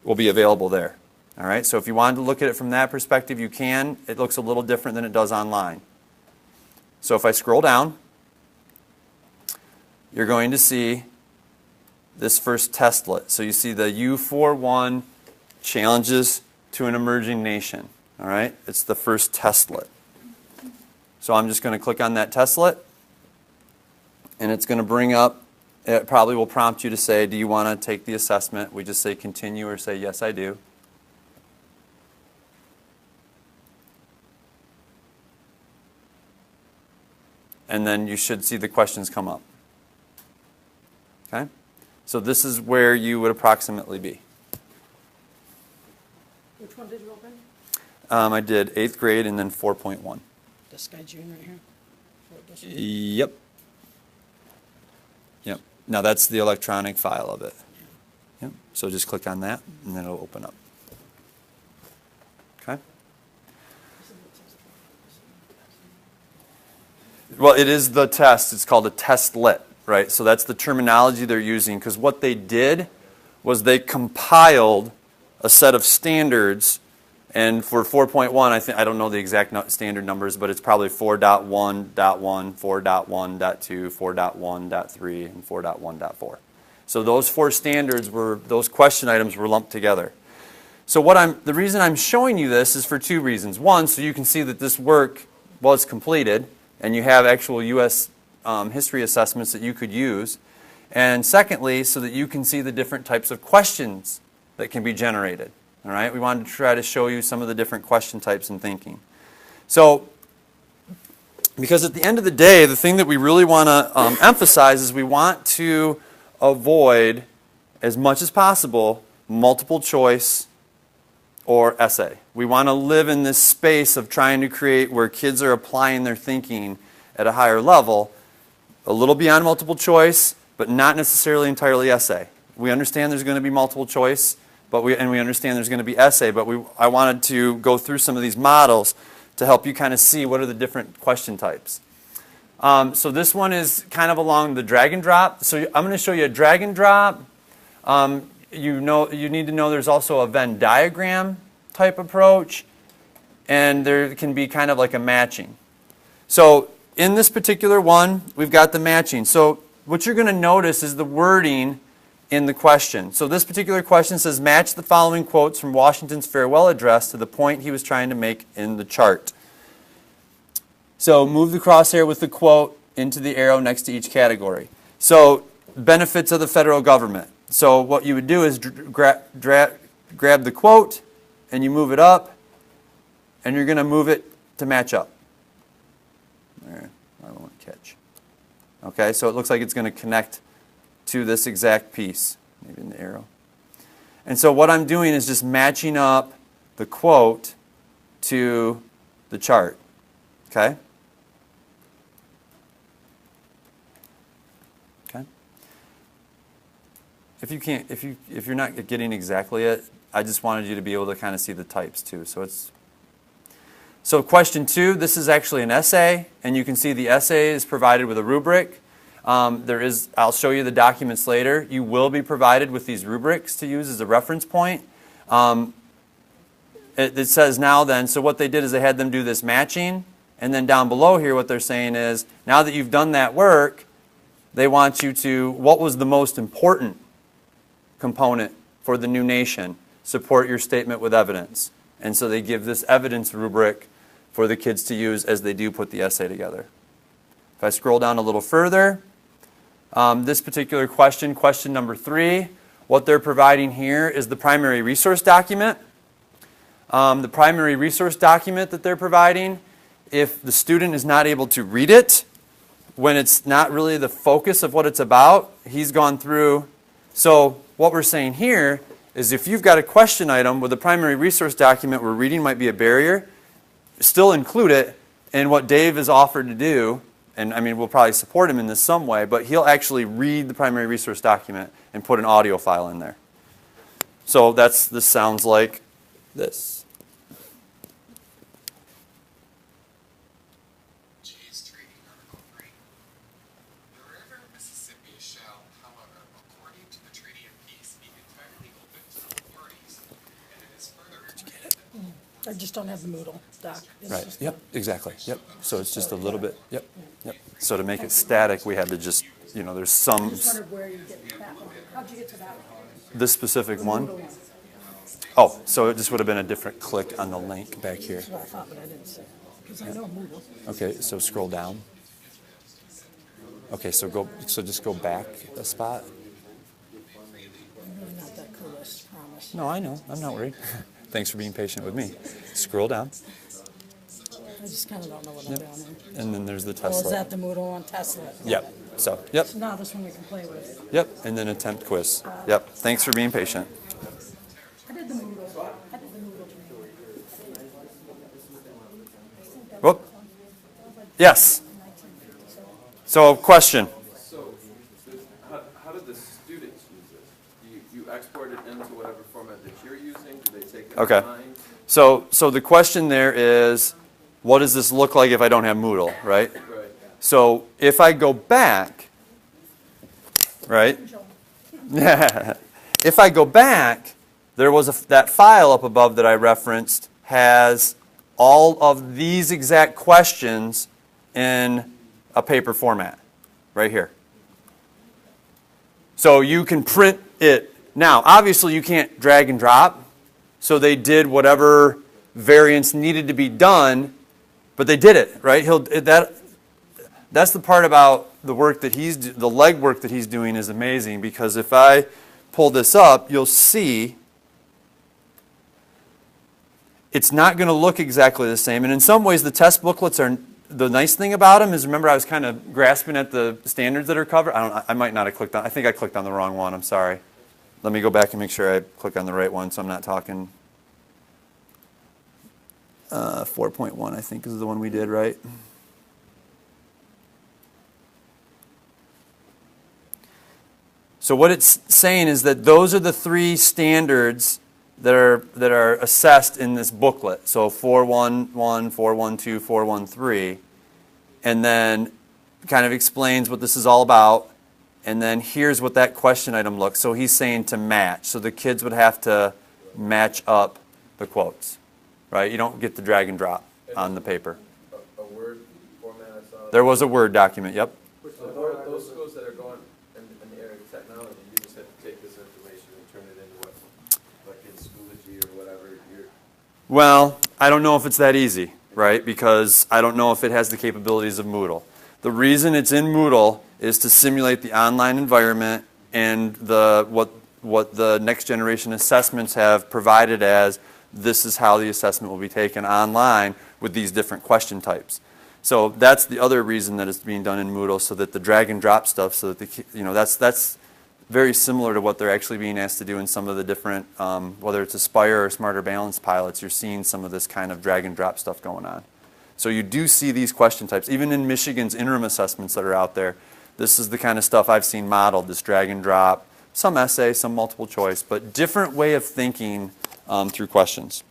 will be available there. All right, so if you wanted to look at it from that perspective, you can. It looks a little different than it does online. So if I scroll down, you're going to see this first testlet. So you see the U41 Challenges to an Emerging Nation. All right, it's the first testlet. So I'm just going to click on that testlet, and it's going to bring up, it probably will prompt you to say, do you want to take the assessment? We just say continue or say, yes, I do. And then you should see the questions come up. Okay? So this is where you would approximately be. Which one did you open? I did 8th grade and then 4.1. This guy June right here? Yep. Yep. Now that's the electronic file of it. Yep. So just click on that and then it'll open up. Okay? Well, it is the test. It's called a testlet, right? So that's the terminology they're using, because what they did was they compiled a set of standards, and for 4.1, I don't know the exact standard numbers, but it's probably 4.1.1, 4.1.2, 4.1.3, and 4.1.4. So those 4 standards those question items were lumped together. So the reason I'm showing you this is for 2 reasons. One, so you can see that this work was completed, and you have actual U.S. history assessments that you could use. And secondly, so that you can see the different types of questions that can be generated. All right? We wanted to try to show you some of the different question types and thinking. So, because at the end of the day, the thing that we really want to emphasize is we want to avoid, as much as possible, multiple choice or essay. We want to live in this space of trying to create where kids are applying their thinking at a higher level, a little beyond multiple choice, but not necessarily entirely essay. We understand there's going to be multiple choice, and we understand there's going to be essay, but I wanted to go through some of these models to help you kind of see what are the different question types. So this one is kind of along the drag and drop. So I'm going to show you a drag and drop. You need to know there's also a Venn diagram type approach, and there can be kind of like a matching. So in this particular one, we've got the matching. So what you're going to notice is the wording in the question. So this particular question says, match the following quotes from Washington's farewell address to the point he was trying to make in the chart. So move the crosshair with the quote into the arrow next to each category. So benefits of the federal government. So what you would do is grab the quote, and you move it up, and you're going to move it to match up. There, I won't catch. Okay, so it looks like it's going to connect to this exact piece, maybe in the arrow. And so what I'm doing is just matching up the quote to the chart. Okay? Okay? If you're not getting exactly it, I just wanted you to be able to kind of see the types too. So question 2, this is actually an essay, and you can see the essay is provided with a rubric. I'll show you the documents later. You will be provided with these rubrics to use as a reference point. It says now then, so what they did is they had them do this matching, and then down below here what they're saying is, now that you've done that work, they want you to, what was the most important component for the new nation? Support your statement with evidence. And so they give this evidence rubric for the kids to use as they do put the essay together. If I scroll down a little further, this particular question, question number 3, what they're providing here is the primary resource document. The primary resource document that they're providing, if the student is not able to read it, when it's not really the focus of what it's about, he's gone through. So what we're saying here is if you've got a question item with a primary resource document where reading might be a barrier, still include it in what Dave has offered to do. And I mean, we'll probably support him in this some way, but he'll actually read the primary resource document and put an audio file in there. So this sounds like this. I just don't have the Moodle doc. It's Right, just- yep, exactly, yep. So it's just a little bit, yep, yep. So to make it static, we had to just, there's I some, just wondered where you get that one. How'd you get to that one? this specific one. Moodle one. Oh, so it just would have been a different click on the link back here. That's what I thought, but I didn't see it. Because I know Moodle. Okay, so scroll down. Okay, so just go back a spot. I'm really not that clueless, promise. No, I know, I'm not worried. Thanks for being patient with me. Scroll down, I just kind of don't know what I'm doing. and then there's the Oh, is Tesla. that the Moodle one? Tesla? Yep, so, yep, So now this one we can play with. yep, and then attempt quiz. Yep, thanks for being patient. I did the Moodle. I did the Moodle training. Whoop. Yes. So, question. So, how do the students use this? Do you export it into whatever format that you're using? Do they take it Okay. online? So the question there is, what does this look like if I don't have Moodle, right? Right. So if I go back, right? If I go back, there was that file up above that I referenced has all of these exact questions in a paper format, right here. So you can print it. Now, obviously you can't drag and drop, so they did whatever variants needed to be done, but they did it, right? That's the part about the work that the legwork that he's doing is amazing, because if I pull this up, you'll see it's not going to look exactly the same. And in some ways, the test booklets are, the nice thing about them is, remember I was kind of grasping at the standards that are covered? I might not have clicked on, I think I clicked on the wrong one, I'm sorry. Let me go back and make sure I click on the right one so I'm not talking. 4.1 I think is the one we did, right? So what it's saying is that those are the three standards that are assessed in this booklet. So 411, 412, 413, and then kind of explains what this is all about. And then here's what that question item looks. So he's saying to match. So the kids would have to match up the quotes, right? You don't get the drag and drop on the paper. A Word format I saw. There was a Word document, yep. So those schools that are going in the area of technology, you just have to take this information and turn it into what, like in Schoology or whatever. Well, I don't know if it's that easy, right? Because I don't know if it has the capabilities of Moodle. The reason it's in Moodle is to simulate the online environment and what the next generation assessments have provided as this is how the assessment will be taken online with these different question types. So that's the other reason that it's being done in Moodle, so that the drag and drop stuff, so that that's very similar to what they're actually being asked to do in some of the different, whether it's Aspire or Smarter Balance pilots, you're seeing some of this kind of drag and drop stuff going on. So you do see these question types. Even in Michigan's interim assessments that are out there, this is the kind of stuff I've seen modeled, this drag and drop, some essay, some multiple choice, but different way of thinking through questions.